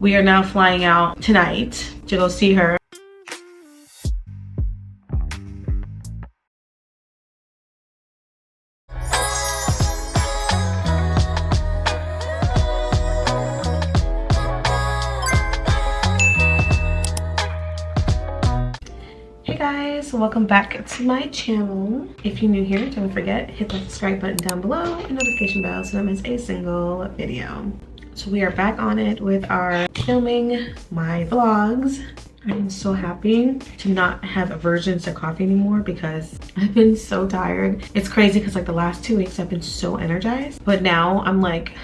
We are now flying out tonight to go see her. Hey guys, welcome back to my channel. If you're new here, don't forget, hit that subscribe button down below and notification bell so you don't miss a single video. So we are back on it with our filming my vlogs. I'm so happy to not have aversions to coffee anymore because I've been so tired. It's crazy because like the last 2 weeks I've been so energized, but now I'm like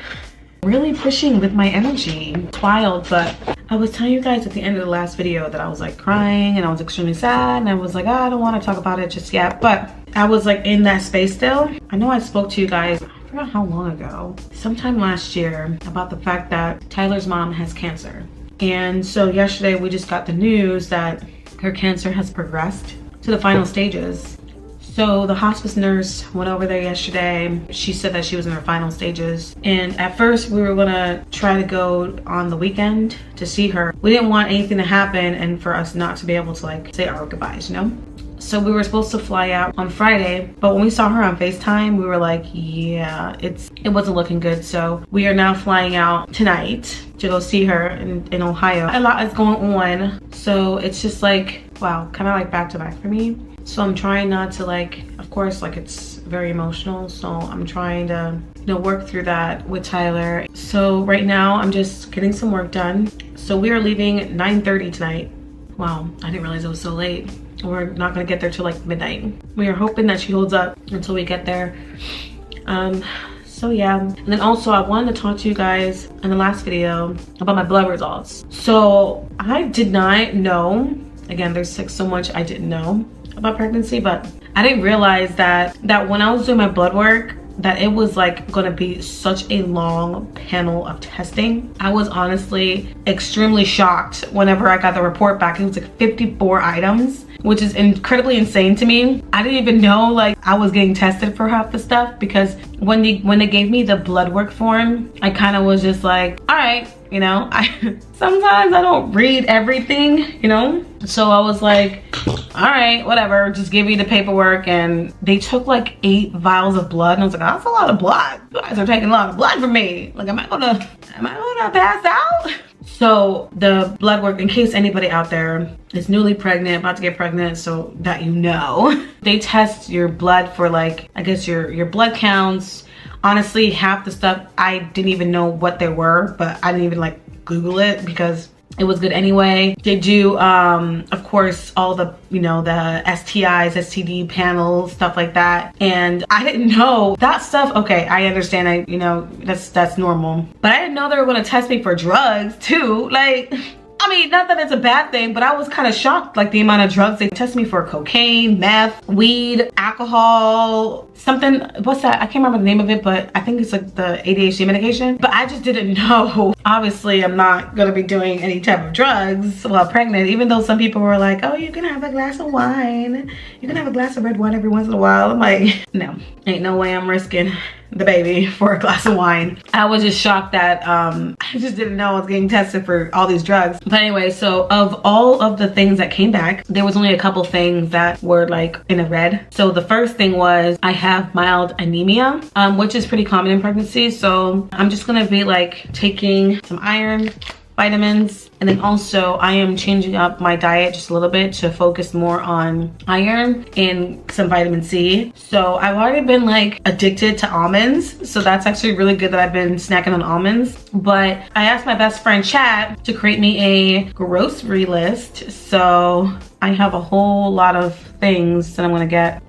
really pushing with my energy. It's wild. But I was telling you guys at the end of the last video that I was like crying and I was extremely sad and I was like, I don't want to talk about it just yet, but I was like in that space still. I know I spoke to you guys, I forgot how long ago, sometime last year, about the fact that Tyler's mom has cancer. And so yesterday we just got the news that her cancer has progressed to the final stages. So the hospice nurse went over there yesterday. She said that she was in her final stages. And at first we were gonna try to go on the weekend to see her. We didn't want anything to happen and for us not to be able to like say our goodbyes, you know? So we were supposed to fly out on Friday, but when we saw her on FaceTime, we were like, yeah, it wasn't looking good. So we are now flying out tonight to go see her in Ohio. A lot is going on. So it's just like, wow, kind of like back to back for me. So I'm trying not to like, of course, like it's very emotional. So I'm trying to, you know, work through that with Tyler. So right now I'm just getting some work done. So we are leaving at 9:30 tonight. Wow, I didn't realize it was so late. We're not gonna get there till like midnight. We are hoping that she holds up until we get there. So yeah, and then also I wanted to talk to you guys in the last video about my blood results. So I did not know, again, there's like so much I didn't know about pregnancy, but I didn't realize that when I was doing my blood work, that it was like gonna be such a long panel of testing. I was honestly extremely shocked whenever I got the report back. It was like 54 items, which is incredibly insane to me. I didn't even know like I was getting tested for half the stuff, because when they gave me the blood work form, I kind of was just like, all right, you know, sometimes I don't read everything, you know? So I was like, all right, whatever, just give me the paperwork. And they took like 8 vials of blood and I was like, that's a lot of blood. You guys are taking a lot of blood from me. Like, am I gonna pass out? So the blood work, in case anybody out there is newly pregnant, about to get pregnant, so that you know, they test your blood for like, I guess your blood counts. Honestly, half the stuff I didn't even know what they were, but I didn't even like Google it because it was good anyway. They do, of course, all the, you know, the STIs, STD panels, stuff like that. And I didn't know that stuff. Okay, I understand. You know, that's normal. But I didn't know they were going to test me for drugs too. Like, I mean, not that it's a bad thing, but I was kind of shocked, like the amount of drugs they test me for: cocaine, meth, weed, alcohol, something, what's that? I can't remember the name of it, but I think it's like the ADHD medication. But I just didn't know. Obviously, I'm not gonna be doing any type of drugs while pregnant, even though some people were like, oh, you can have a glass of wine. You can have a glass of red wine every once in a while. I'm like, no, ain't no way I'm risking the baby for a glass of wine. I was just shocked that I just didn't know I was getting tested for all these drugs. But anyway, so of all of the things that came back, there was only a couple things that were like in the red. So the first thing was I have mild anemia, which is pretty common in pregnancy. So I'm just gonna be like taking some iron, vitamins, and then also I am changing up my diet just a little bit to focus more on iron and some vitamin C. So I've already been like addicted to almonds, so that's actually really good that I've been snacking on almonds. But I asked my best friend Chad to create me a grocery list, so I have a whole lot of things that I'm gonna get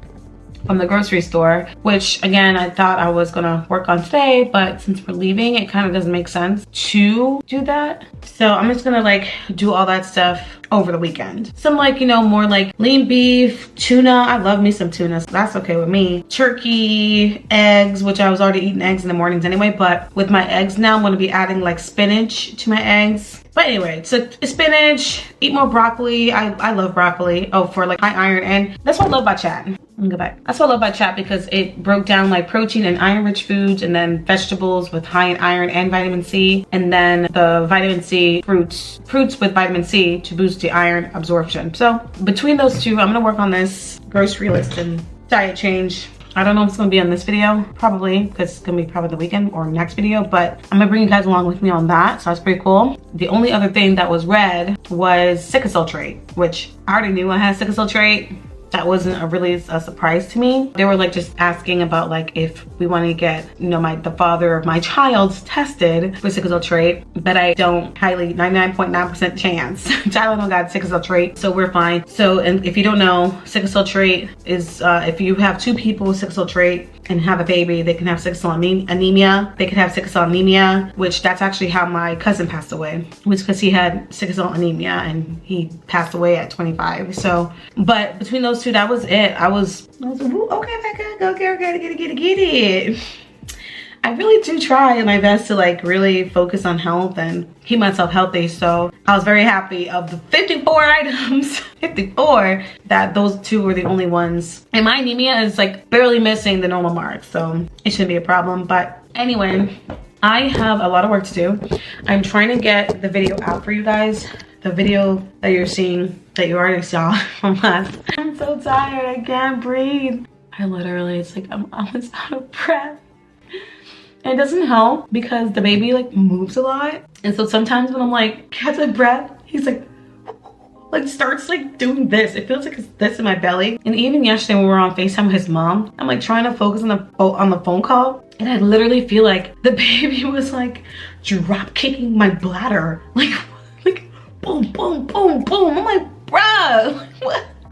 from the grocery store, which again, I thought I was gonna work on today, but since we're leaving, it kind of doesn't make sense to do that. So I'm just gonna like do all that stuff over the weekend. Some like, you know, more like lean beef, tuna. I love me some tuna, so that's okay with me. Turkey, eggs, which I was already eating eggs in the mornings anyway, but with my eggs now, I'm gonna be adding like spinach to my eggs. But anyway, so spinach, eat more broccoli. I love broccoli. Oh, for like high iron, and that's what I love about Chad. Let me go back. That's what I love about Chat, because it broke down like protein and iron rich foods, and then vegetables with high in iron and vitamin C, and then the vitamin C fruits with vitamin C to boost the iron absorption. So between those two, I'm gonna work on this grocery list and diet change. I don't know if it's gonna be on this video, probably, because it's gonna be probably the weekend or next video, but I'm gonna bring you guys along with me on that, so that's pretty cool. The only other thing that was red was sickle cell trait, which I already knew I had sickle cell trait. That wasn't really a surprise to me. They were like just asking about like if we want to get, you know, the father of my child's tested for sickle cell trait, but I don't, highly 99.9% chance Tyler don't got sickle cell trait, so we're fine. So, and if you don't know, sickle cell trait is if you have two people with sickle cell trait and have a baby, they can have sickle cell anemia. They can have sickle cell anemia, which that's actually how my cousin passed away, was because he had sickle cell anemia and he passed away at 25. So, but between those two, that was it. I was okay, Becca, go get it. I really do try my best to like really focus on health and keep myself healthy. So I was very happy of the 54 items, 54, that those two were the only ones. And my anemia is like barely missing the normal mark, so it shouldn't be a problem. But anyway, I have a lot of work to do. I'm trying to get the video out for you guys. The video that you're seeing, that you already saw from last. I'm so tired, I can't breathe. I literally, it's like I'm almost out of breath. And it doesn't help because the baby like moves a lot. And so sometimes when I'm like, catch a breath, he's like starts like doing this. It feels like it's this in my belly. And even yesterday when we were on FaceTime with his mom, I'm like trying to focus on the phone call. And I literally feel like the baby was like drop kicking my bladder. Like boom, boom, boom, boom. I'm like, bruh,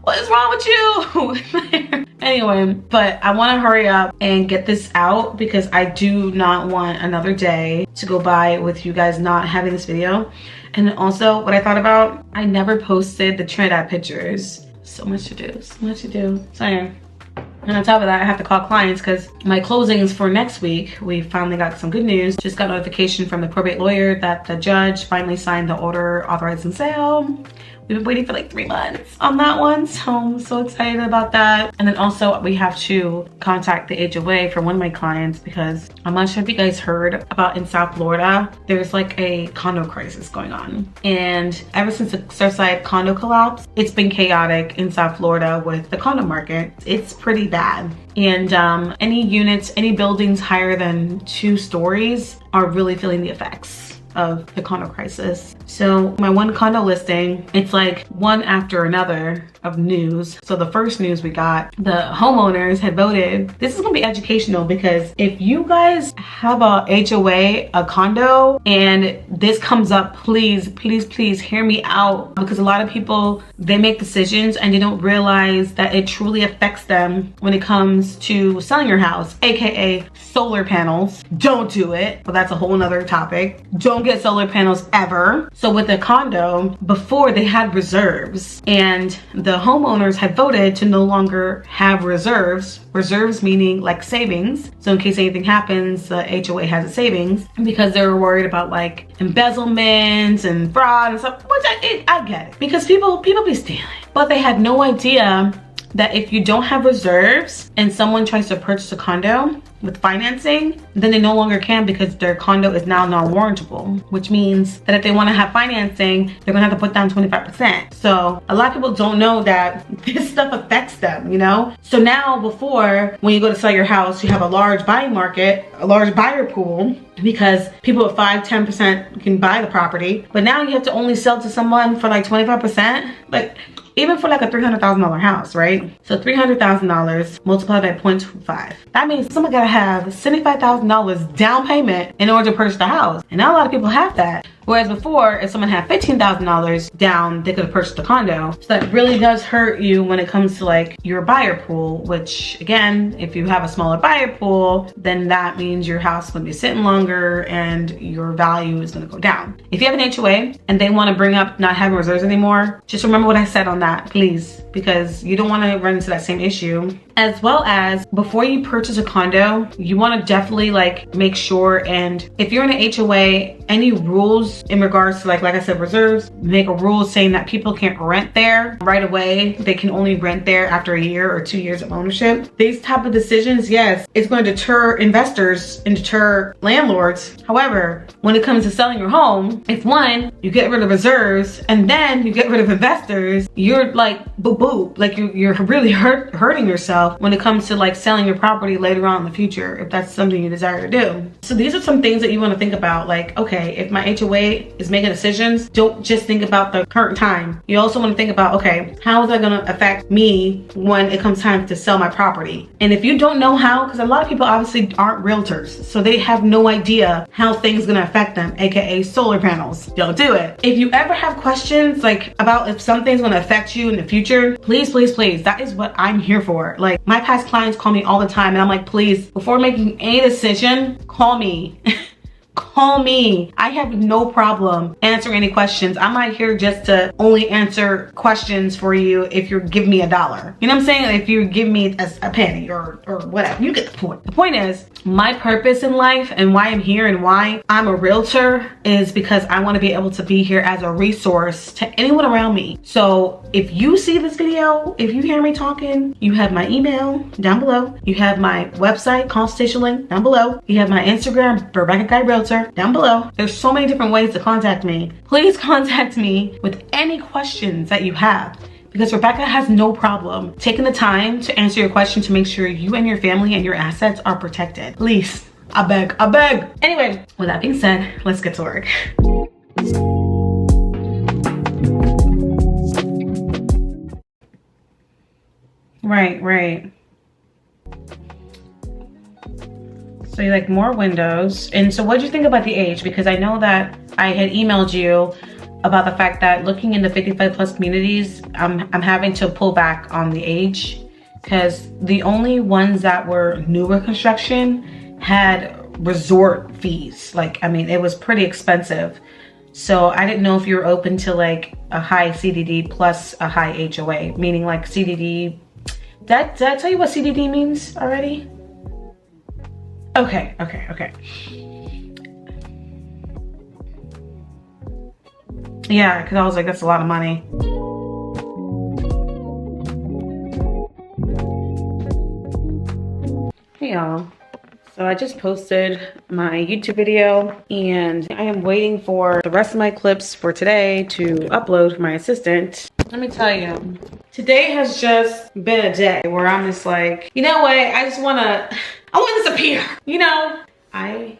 what is wrong with you? Anyway, but I want to hurry up and get this out because I do not want another day to go by with you guys not having this video. And also what I thought about, I never posted the Trinidad pictures. So much to do, so much to do. So yeah. And on top of that, I have to call clients because my closings for next week, we finally got some good news. Just got notification from the probate lawyer that the judge finally signed the order authorizing sale. We've been waiting for like 3 months on that one, so I'm so excited about that. And then also we have to contact the HOA for one of my clients because I'm not sure if you guys heard about in South Florida, there's like a condo crisis going on. And ever since the Surfside condo collapse, it's been chaotic in South Florida with the condo market. It's pretty bad. And any units, any buildings higher than 2 stories are really feeling the effects of the condo crisis. So my one condo listing, it's like one after another of news. So the first news we got, the homeowners had voted. This is gonna be educational because if you guys have a HOA, a condo, and this comes up, please, please, please hear me out, because a lot of people, they make decisions and they don't realize that it truly affects them when it comes to selling your house, AKA solar panels. Don't do it, but that's a whole nother topic. Don't get solar panels ever. So with the condo, before they had reserves, and the homeowners had voted to no longer have reserves. Reserves meaning like savings. So in case anything happens, the HOA has a savings, because they were worried about like embezzlement and fraud and stuff, which I get it, because people be stealing. But they had no idea that if you don't have reserves and someone tries to purchase a condo with financing, then they no longer can, because their condo is now non-warrantable, which means that if they want to have financing, they're gonna have to put down 25%. So a lot of people don't know that this stuff affects them, you know? So now, before, when you go to sell your house, you have a large buying market, a large buyer pool, because people with 5-10% can buy the property. But now you have to only sell to someone for like 25%. Like, even for like a $300,000 house, right? So $300,000 multiplied by 0.25. That means someone gotta have $75,000 down payment in order to purchase the house. And not a lot of people have that. Whereas before, if someone had $15,000 down, they could have purchased a condo. So that really does hurt you when it comes to like your buyer pool, which again, if you have a smaller buyer pool, then that means your house is gonna be sitting longer and your value is gonna go down. If you have an HOA and they wanna bring up not having reserves anymore, just remember what I said on that, please. because you don't want to run into that same issue. As well as before you purchase a condo, you want to definitely like make sure, and if you're in an HOA, any rules in regards to like I said, reserves, make a rule saying that people can't rent there right away. They can only rent there after a year or 2 years of ownership. These type of decisions, yes, it's going to deter investors and deter landlords. However, when it comes to selling your home, if one, you get rid of reserves and then you get rid of investors, you're like boo-boo. Like you're really hurting yourself when it comes to like selling your property later on in the future, if that's something you desire to do. So these are some things that you want to think about. Like, okay, if my HOA is making decisions, don't just think about the current time. You also want to think about, okay, how is that going to affect me when it comes time to sell my property? And if you don't know how, because a lot of people obviously aren't realtors, so they have no idea how things going to affect them, aka solar panels. Don't do it. If you ever have questions like about if something's going to affect you in the future, please, please, please, that is what I'm here for. Like, my past clients call me all the time and I'm like, please, before making any decision, call me. Call me. I have no problem answering any questions. I'm not here just to only answer questions for you if you're giving me $1. You know what I'm saying? If you give me a penny or whatever, you get the point. The point is, my purpose in life and why I'm here and why I'm a realtor is because I want to be able to be here as a resource to anyone around me. So if you see this video, if you hear me talking, you have my email down below. You have my website consultation link down below. You have my Instagram, Rebecca Guy Realtor, down below. There's so many different ways to contact me. Please contact me with any questions that you have, because Rebecca has no problem taking the time to answer your question to make sure you and your family and your assets are protected. Please, I beg, I beg. Anyway, with that being said, let's get to work. Right. So you like more windows. And so what do you think about the age? Because I know that I had emailed you about the fact that looking in the 55 plus communities, I'm having to pull back on the age, because the only ones that were newer construction had resort fees. Like, I mean, it was pretty expensive. So I didn't know if you were open to like a high CDD plus a high HOA, meaning like CDD. Did I tell you what CDD means already? Okay. Yeah, because I was like, that's a lot of money. Hey y'all. So I just posted my YouTube video and I am waiting for the rest of my clips for today to upload for my assistant. Let me tell you, today has just been a day where I'm just like, you know what? I want to disappear. You know, I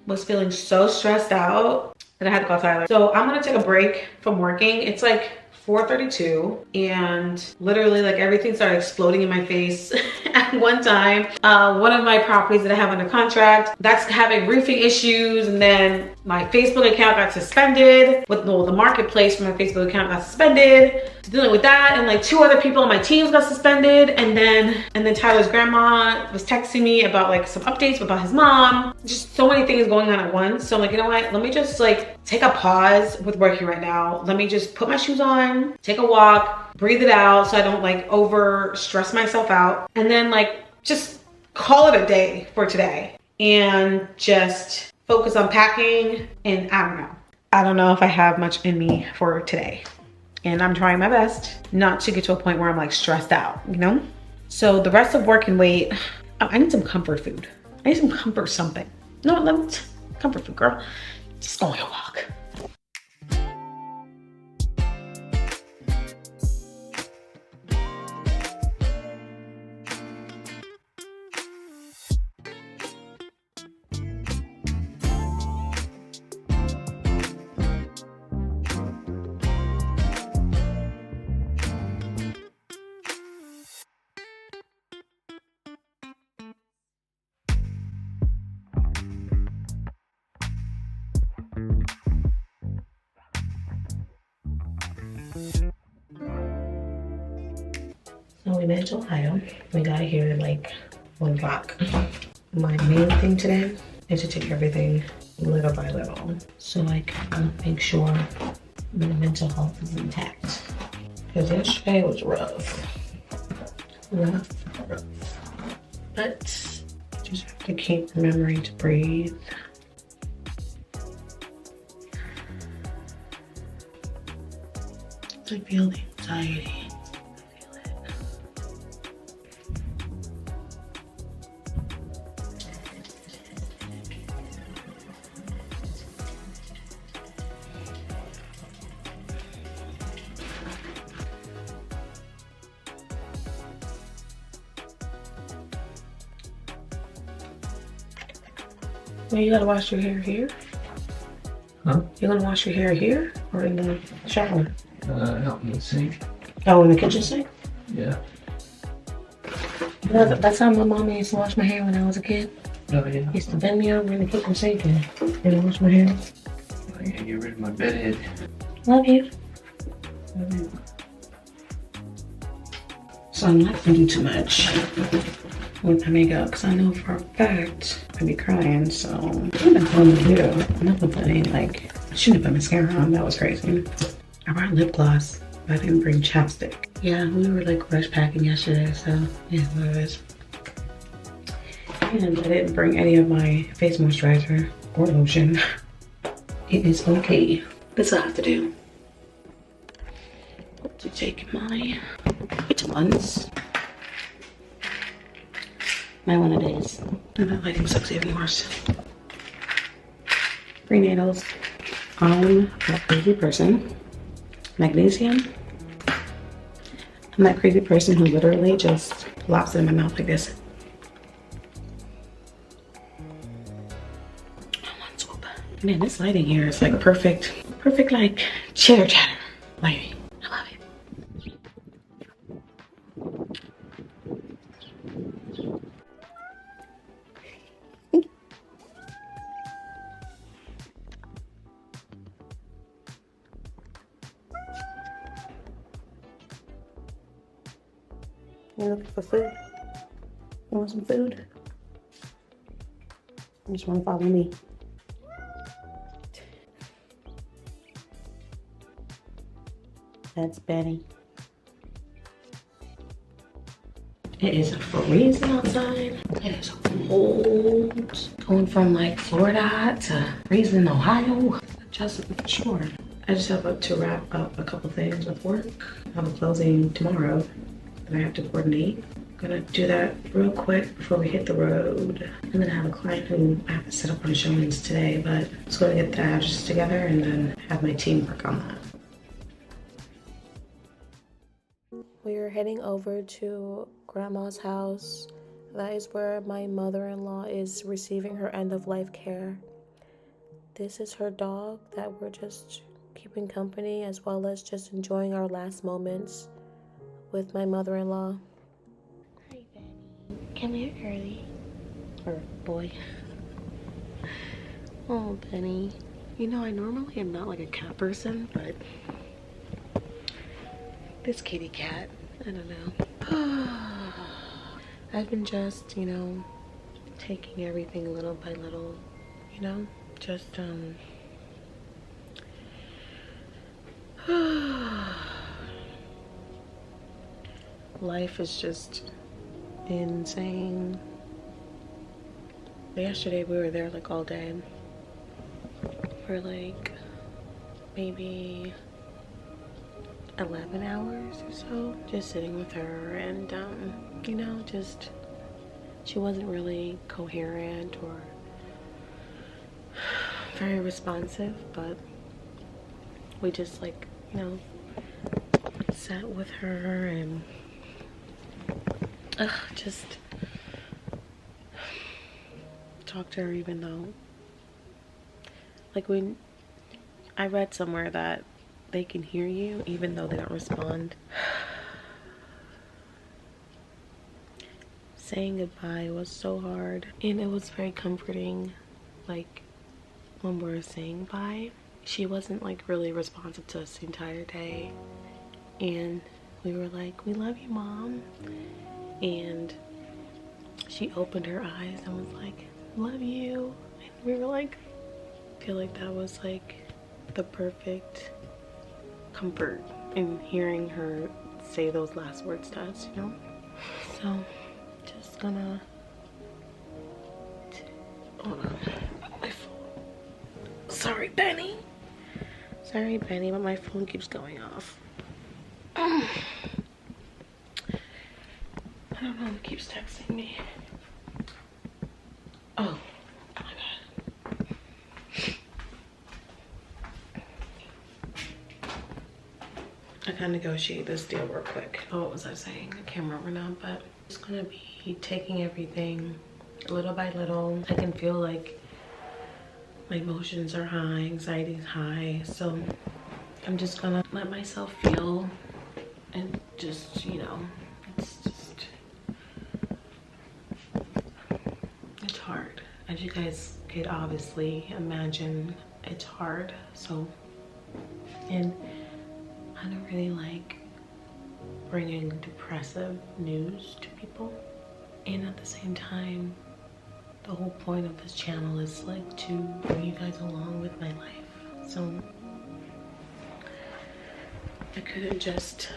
was feeling so stressed out that I had to call Tyler. So I'm gonna take a break from working. It's like 4:32 and literally like everything started exploding in my face at one time. One of my properties that I have under contract, that's having roofing issues, and then my Facebook account got suspended. The marketplace for my Facebook account got suspended. So dealing with that, and like 2 other people on my teams got suspended, and then Tyler's grandma was texting me about like some updates about his mom. Just so many things going on at once. So I'm like, you know what? Let me just like take a pause with working right now. Let me just put my shoes on, take a walk, breathe it out so I don't like over stress myself out, and then like just call it a day for today and just focus on packing. And I don't know if I have much in me for today, and I'm trying my best not to get to a point where I'm like stressed out, you know? So the rest of work can wait. I need some comfort food. I need some comfort something. No, comfort food, girl. Just go on your walk. So we made it to Ohio. We got here at like 1 o'clock. My main thing today is to take everything little by little, so I can make sure my mental health is intact. because yesterday was rough. Rough. But just have to keep remembering to breathe. I feel the anxiety. Well, you gotta wash your hair here? Huh? You're gonna wash your hair here or in the shower? Out in the sink. Oh, in the kitchen sink? Yeah. Yeah, that's how my mom used to wash my hair when I was a kid. Oh, yeah. Used to bend me over in the kitchen sink and wash my hair. I gotta get rid of my bed head. Love you. Love you. So I'm not gonna do too much with my makeup because I know for a fact I'd be crying. So I've been telling you, I'm not gonna put any, like, I shouldn't have put mascara on. That was crazy. I brought lip gloss, but I didn't bring chapstick. Yeah, we were like rush packing yesterday, so yeah, what it is. And I didn't bring any of my face moisturizer or lotion. It is okay. This I have to do. To take my vitamins. My one of these. And that lighting sucks even worse. Prenatals. I'm a crazy person. Magnesium. I'm that crazy person who literally just plops it in my mouth like this. One swoop. Man, this lighting here is like perfect. Perfect like chitter chatter lighting. I love it. You looking for food? You want some food? You just want to follow me. That's Benny. It is freezing outside. It is cold. Going from like Florida to freezing Ohio. Adjusting for sure. I just have to wrap up a couple things with work. I have a closing tomorrow that I have to coordinate. I'm gonna do that real quick before we hit the road. And then I have a client who I have to set up on showings today, but I'm just gonna get the address together and then have my team work on that. We are heading over to Grandma's house. That is where my mother-in-law is receiving her end-of-life care. This is her dog that we're just keeping company as well as just enjoying our last moments with my mother-in-law. Hi, Benny. Come here, girlie. Or boy. Oh, Benny. You know, I normally am not like a cat person, but this kitty cat, I don't know. I've been just, you know, taking everything little by little, you know, just, life is just insane. Yesterday we were there like all day. For like maybe 11 hours or so, just sitting with her and you know, just she wasn't really coherent or very responsive, but we just like, you know, sat with her and just talked to her, even though like when I read somewhere that they can hear you even though they don't respond. Saying goodbye was so hard, and it was very comforting. Like when we were saying bye, she wasn't like really responsive to us the entire day, and we were like, "We love you, Mom," and she opened her eyes and was like, "Love you," and we were like, I feel like that was like the perfect comfort in hearing her say those last words to us, you know? So, just gonna... Hold on. My phone. Sorry, Benny. Sorry, Benny, but my phone keeps going off. I don't know who keeps texting me. Oh, my bad. I gotta negotiate this deal real quick. Oh, what was I saying? I can't remember now, but I'm just gonna be taking everything little by little. I can feel like my emotions are high, anxiety is high, so I'm just gonna let myself feel and just, you know, it's hard. As you guys could obviously imagine, it's hard. So, and I don't really like bringing depressive news to people. And at the same time, the whole point of this channel is like to bring you guys along with my life. So I couldn't just,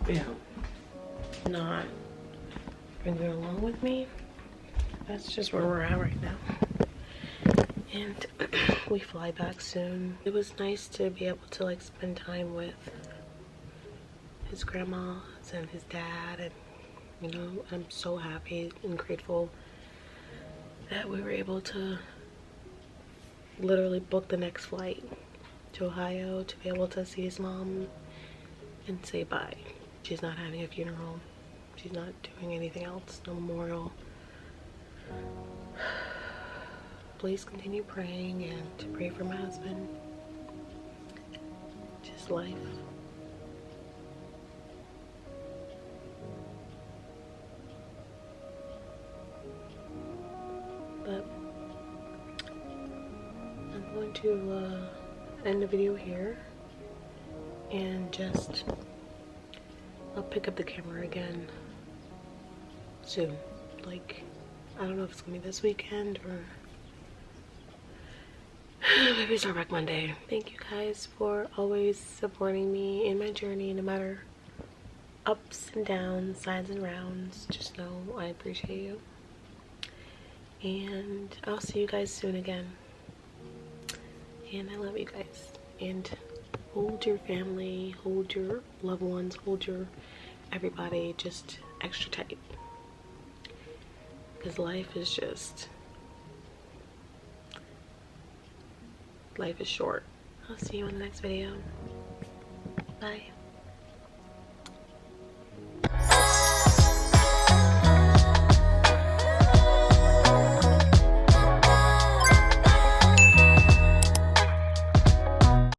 you know, not bring you along with me. That's just where we're at right now. And we fly back soon. It was nice to be able to like spend time with his grandmas and his dad, and you know, I'm so happy and grateful that we were able to literally book the next flight to Ohio to be able to see his mom and say bye. She's not having a funeral. She's not doing anything else, no memorial. Please continue praying and to pray for my husband. Just life. But I'm going to end the video here and just I'll pick up the camera again soon. Like, I don't know if it's gonna be this weekend or maybe start back Monday. Thank you guys for always supporting me in my journey, no matter ups and downs, sides and rounds. Just know I appreciate you. And I'll see you guys soon again. And I love you guys. And hold your family, hold your loved ones, hold your everybody just extra tight. Because life is short. I'll see you in the next video. Bye.